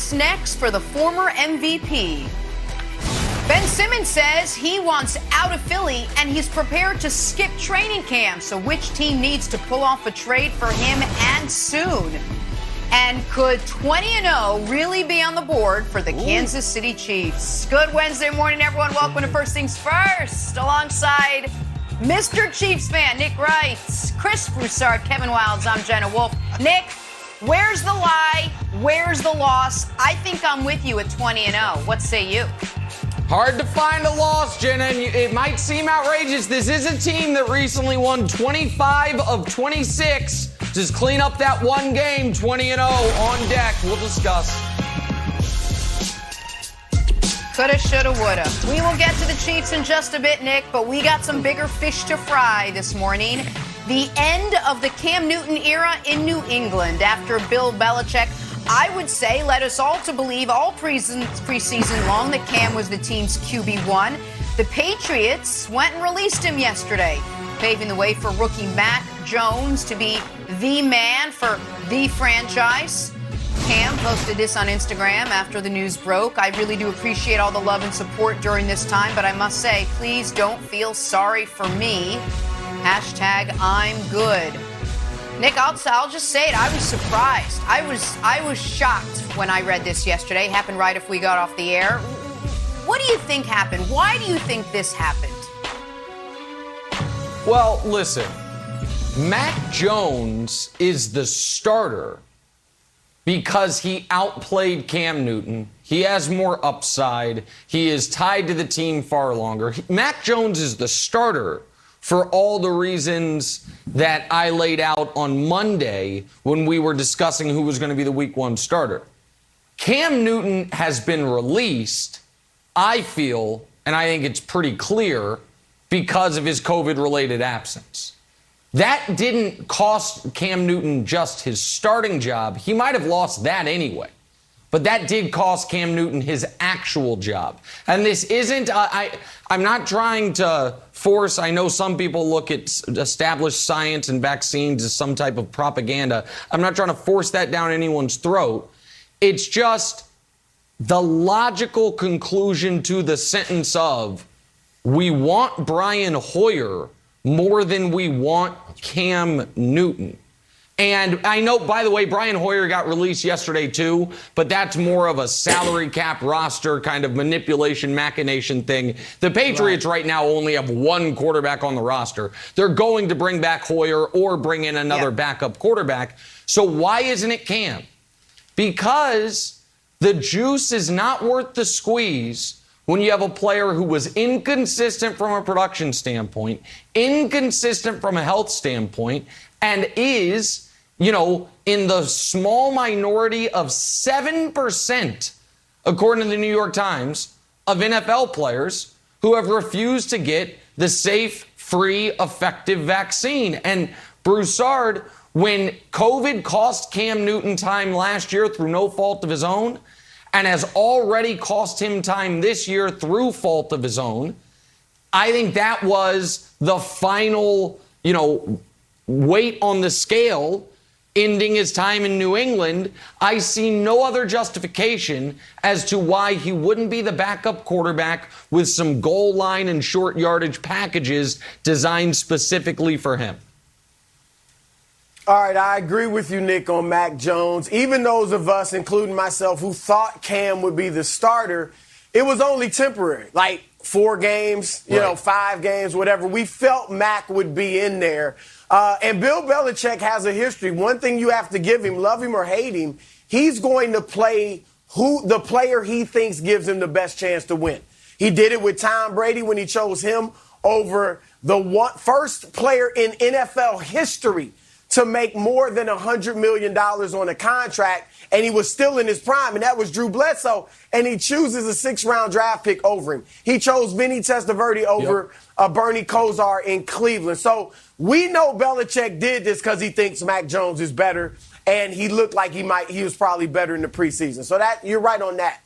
What's next for the former MVP? Ben Simmons says he wants out of Philly and he's prepared to skip training camp. So which team needs to pull off a trade for him and soon? And could 20-0 really be on the board for the Kansas City Chiefs? Good Wednesday morning, everyone. Welcome to First Things First, alongside Mr. Chiefs fan Nick Wright, Chris Broussard, Kevin Wilds. I'm Jenna Wolf. Nick, where's the lie? Where's the loss? I think I'm with you at 20-0. What say you? Hard to find a loss, Jenna, and it might seem outrageous. This is a team that recently won 25 of 26. Just clean up that one game, 20-0 on deck. We'll discuss. Coulda, shoulda, woulda. We will get to the Chiefs in just a bit, Nick, but we got some bigger fish to fry this morning. The end of the Cam Newton era in New England after Bill Belichick, I would say, led us all to believe all preseason long that Cam was the team's QB1. The Patriots went and released him yesterday, paving the way for rookie Mac Jones to be the man for the franchise. Cam posted this on Instagram after the news broke. I really do appreciate all the love and support during this time, but I must say, please don't feel sorry for me. Hashtag I'm good. Nick, I'll just say it. I was surprised. I was shocked when I read this yesterday. It happened right after we got off the air. What do you think happened? Why do you think this happened? Well, listen, Mac Jones is the starter because he outplayed Cam Newton. He has more upside. He is tied to the team far longer. Mac Jones is the starter for all the reasons that I laid out on Monday when we were discussing who was going to be the week one starter. Cam Newton has been released, I feel, and I think it's pretty clear, because of his COVID-related absence. That didn't cost Cam Newton just his starting job. He might have lost that anyway. But that did cost Cam Newton his actual job. And this isn't, I'm not trying to force, I know some people look at established science and vaccines as some type of propaganda. I'm not trying to force that down anyone's throat. It's just the logical conclusion to the sentence of, we want Brian Hoyer more than we want Cam Newton. And I know, by the way, Brian Hoyer got released yesterday too, but that's more of a salary cap roster kind of manipulation, machination thing. The Patriots right now only have one quarterback on the roster. They're going to bring back Hoyer or bring in another backup quarterback. So why isn't it Cam? Because the juice is not worth the squeeze when you have a player who was inconsistent from a production standpoint, inconsistent from a health standpoint, and is, in the small minority of 7%, according to the New York Times, of NFL players who have refused to get the safe, free, effective vaccine. And Broussard, when COVID cost Cam Newton time last year through no fault of his own, and has already cost him time this year through fault of his own, I think that was the final, weight on the scale, ending his time in New England. I see no other justification as to why he wouldn't be the backup quarterback with some goal line and short yardage packages designed specifically for him. All right, I agree with you, Nick, on Mac Jones. Even those of us, including myself, who thought Cam would be the starter, it was only temporary. Like 4 games, 5 games, whatever. We felt Mac would be in there. And Bill Belichick has a history. One thing you have to give him, love him or hate him, he's going to play the player he thinks gives him the best chance to win. He did it with Tom Brady when he chose him over the first player in NFL history to make more than $100 million on a contract, and he was still in his prime, and that was Drew Bledsoe, and he chooses a 6th-round draft pick over him. He chose Vinny Testaverde over Bernie Kosar in Cleveland. So we know Belichick did this because he thinks Mac Jones is better, and he looked like he was probably better in the preseason. So that you're right on that.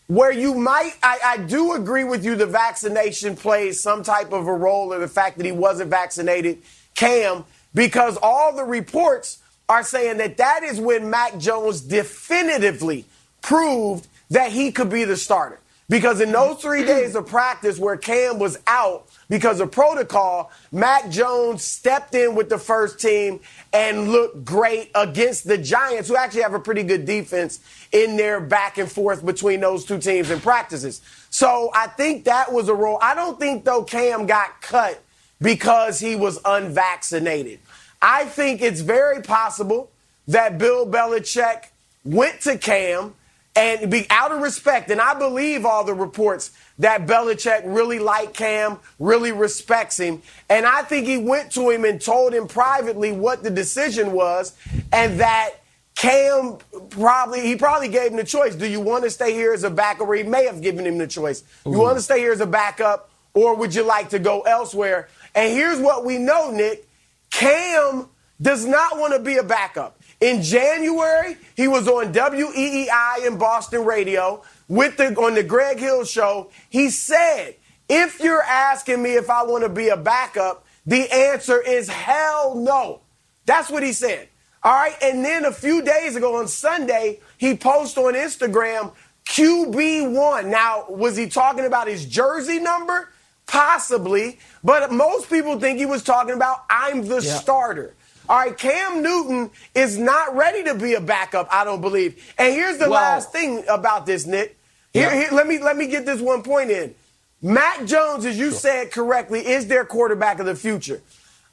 Where you might, I do agree with you, the vaccination plays some type of a role in the fact that he wasn't vaccinated, Cam, because all the reports are saying that is when Mac Jones definitively proved that he could be the starter. Because in those 3 days of practice where Cam was out because of protocol, Mac Jones stepped in with the first team and looked great against the Giants, who actually have a pretty good defense in their back and forth between those two teams in practices. So I think that was a role. I don't think, though, Cam got cut because he was unvaccinated. I think it's very possible that Bill Belichick went to Cam and be out of respect. And I believe all the reports that Belichick really liked Cam, really respects him. And I think he went to him and told him privately what the decision was, and that Cam probably gave him the choice. Do you want to stay here as a backup? Or he may have given him the choice. Ooh. You want to stay here as a backup, or would you like to go elsewhere? And here's what we know, Nick. Cam does not want to be a backup. In January, he was on WEEI in Boston radio on the Greg Hill show. He said, if you're asking me if I want to be a backup, the answer is hell no. That's what he said. All right. And then a few days ago on Sunday, he posted on Instagram QB1. Now, was he talking about his jersey number? Possibly. But most people think he was talking about I'm the starter. All right, Cam Newton is not ready to be a backup, I don't believe. And here's the last thing about this, Nick. Let me get this one point in. Mac Jones, as you said correctly, is their quarterback of the future.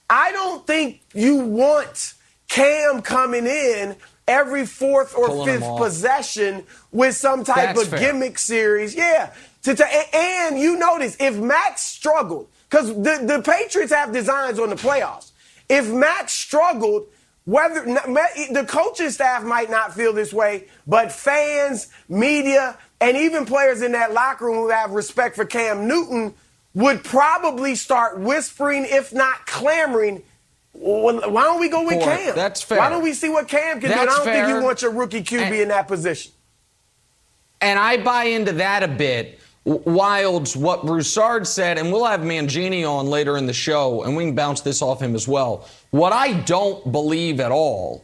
I don't think you want Cam coming in every fourth or fifth possession with some type of gimmick series. Yeah. And you notice, if Mac struggled, because the Patriots have designs on the playoffs. If Mac struggled, the coaching staff might not feel this way, but fans, media, and even players in that locker room who have respect for Cam Newton would probably start whispering, if not clamoring, why don't we go with Cam? That's fair. Why don't we see what Cam can do? And I don't think you want your rookie QB in that position. And I buy into that a bit. Wilds, what Broussard said, and we'll have Mangini on later in the show, and we can bounce this off him as well. What I don't believe at all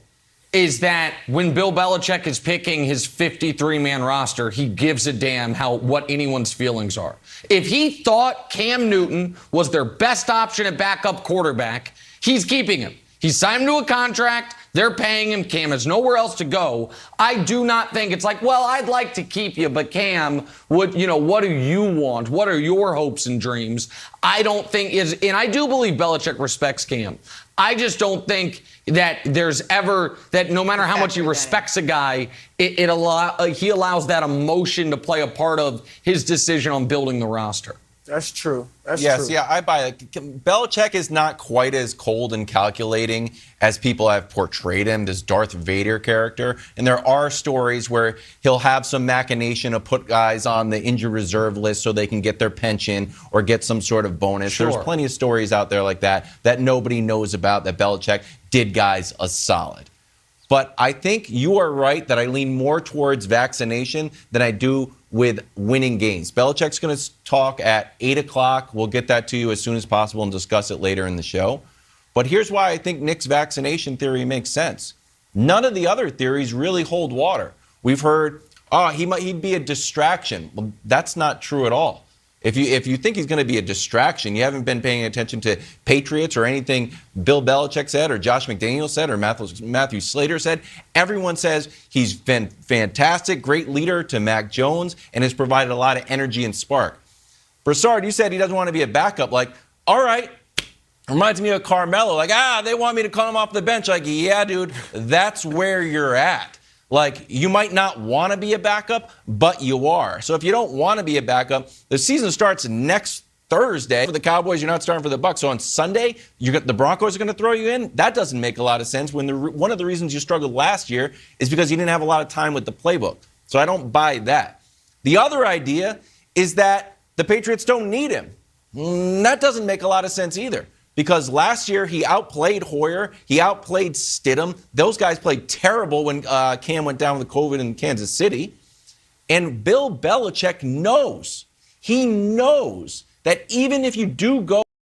is that when Bill Belichick is picking his 53-man roster, he gives a damn what anyone's feelings are. If he thought Cam Newton was their best option at backup quarterback, he's keeping him. He's signed to a contract. They're paying him. Cam has nowhere else to go. I do not think it's like, well, I'd like to keep you, but Cam, what do you want? What are your hopes and dreams? I don't think and I do believe Belichick respects Cam. I just don't think that there's ever, that no matter how much he respects a guy, he allows that emotion to play a part of his decision on building the roster. That's true. That's true. Yeah, I buy it. Belichick is not quite as cold and calculating as people have portrayed him, this Darth Vader character. And there are stories where he'll have some machination to put guys on the injured reserve list so they can get their pension or get some sort of bonus. Sure. There's plenty of stories out there like that nobody knows about, that Belichick did guys a solid. But I think you are right that I lean more towards vaccination than I do with winning games. Belichick's going to talk at 8 o'clock. We'll get that to you as soon as possible and discuss it later in the show. But here's why I think Nick's vaccination theory makes sense. None of the other theories really hold water. We've heard, he'd be a distraction. Well, that's not true at all. If you think he's going to be a distraction, you haven't been paying attention to Patriots or anything Bill Belichick said or Josh McDaniels said or Matthew Slater said. Everyone says he's been fantastic, great leader to Mac Jones, and has provided a lot of energy and spark. Broussard, you said he doesn't want to be a backup. Like, all right. Reminds me of Carmelo. Like, they want me to come off the bench. Like, yeah, dude, that's where you're at. Like, you might not want to be a backup, but you are. So if you don't want to be a backup, the season starts next Thursday. For the Cowboys, you're not starting for the Bucs. So on Sunday, the Broncos are going to throw you in? That doesn't make a lot of sense when one of the reasons you struggled last year is because you didn't have a lot of time with the playbook. So I don't buy that. The other idea is that the Patriots don't need him. That doesn't make a lot of sense either. Because last year, he outplayed Hoyer. He outplayed Stidham. Those guys played terrible when Cam went down with COVID in Kansas City. And Bill Belichick knows. He knows that even if you do go